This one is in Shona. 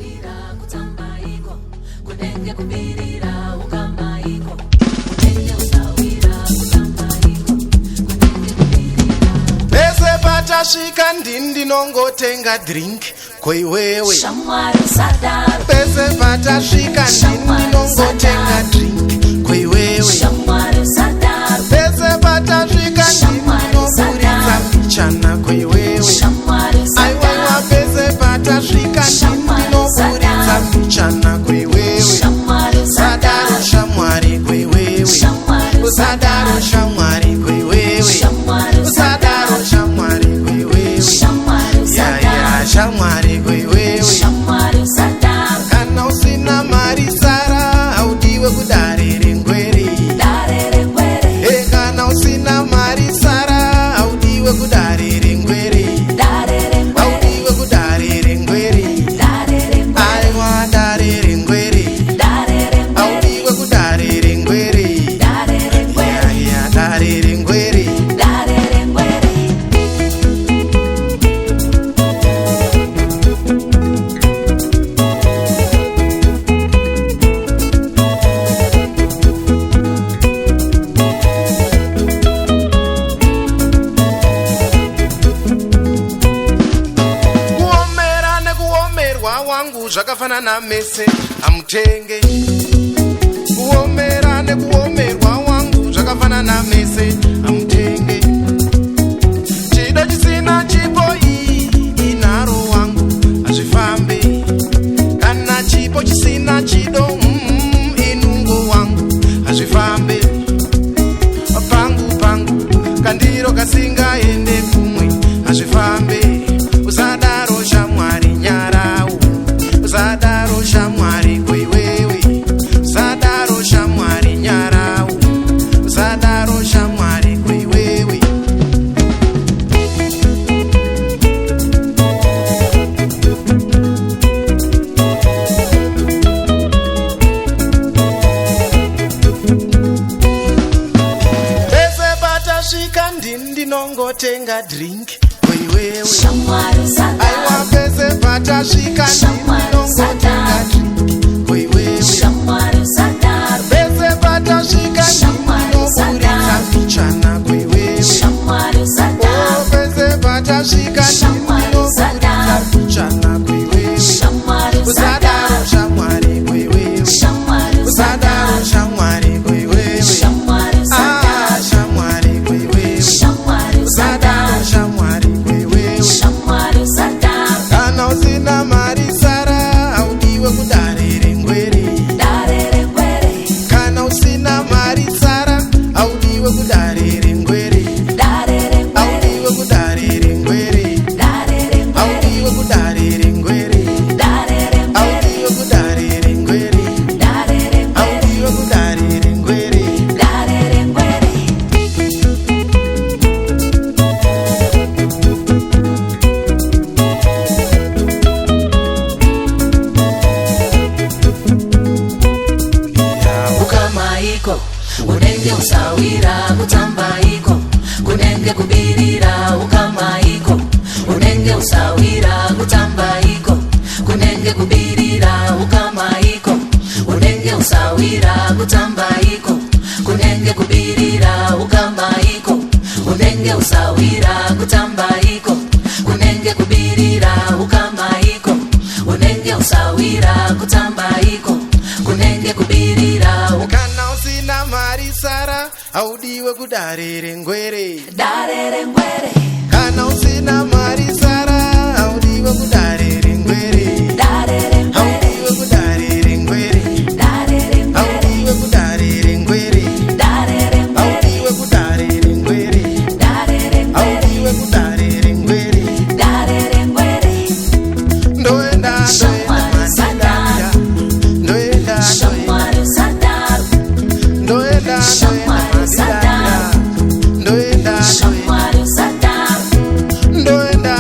usawira kutambaiko kunenge kubirira ukamaiko pese patasvika ndinongotenga drink kweiwewe pese patasvika ndinongotenga drink kweiwewe pese patasvika ndinoburitsa mbichana kweiwewe aiwaiwa pese patasvika ndinoburitsa mbichana kweiwewe sadaro shamwari kweiwewe sadaro shamwari kweiwewe sadaro shamwari kweiwewe yaya shamwari kweiwewe kana usina mari sara haudiwe kudarire ngwere kana usina mari sara haudiwe kudarire ngwere haudiwe kudarire ngwere aiwa darire ngwere haudiwe kudarire ngwere yaya darire ngwere zvakafanana mese amutenge kuomera nekuomerwa wangu zvakafanana mese amutenge chido chisina chipo inaro wangu hazvifambe kana chipo chisina chido inungo wangu hazvifambe pangu kandiro kasingaende kumwe hazvifambe usadaro shamwari nyarau sadaro shamwari kweiwewe sadaro shamwari nyarau sadaro shamwari kweiwewe pese patasvika ndinongotenga drink kweiwewe aiwa pese patasvika ndinongotenga drink kweiwewe pese patasvika ndinoburitsa mbichana kweiwewe pese patasvika ndinoburitsa mbichana kweiwewe sadaro shamwari kweiwewe sadaro shamwari kweiwewe shamwari kweiwewe sadaro shamwari kweiwewe kana usina mari sara haudiwe kudarire ngwere kana usina mari sara haudiwe kudarire ngwere haudiwe kudarire ngwere haudiwe kudarire ngwere haudiwe kudarire ngwere haudiwe kudarire ngwere ukamaiko unenge usawira kutambaiko kunenge kubirira ukamaiko unenge usawira kutambaiko kunenge kubirira ukamaiko unenge usawira kutambaiko kunenge kubirira ukamaiko unenge usawira kutambaiko kunenge kubirira ukamaiko unenge usawira kutambaiko kunenge kubirira kana usina mari sara haudiwe kudarire ngwere kana usina mari sara haudiwe kudarire ngwere haudiwe kudarire ngwere haudiwe kudarire ngwere haudiwe kudarire ngwere haudiwe kudarire ngwere ndoenda madidaya ndoenda ndoenda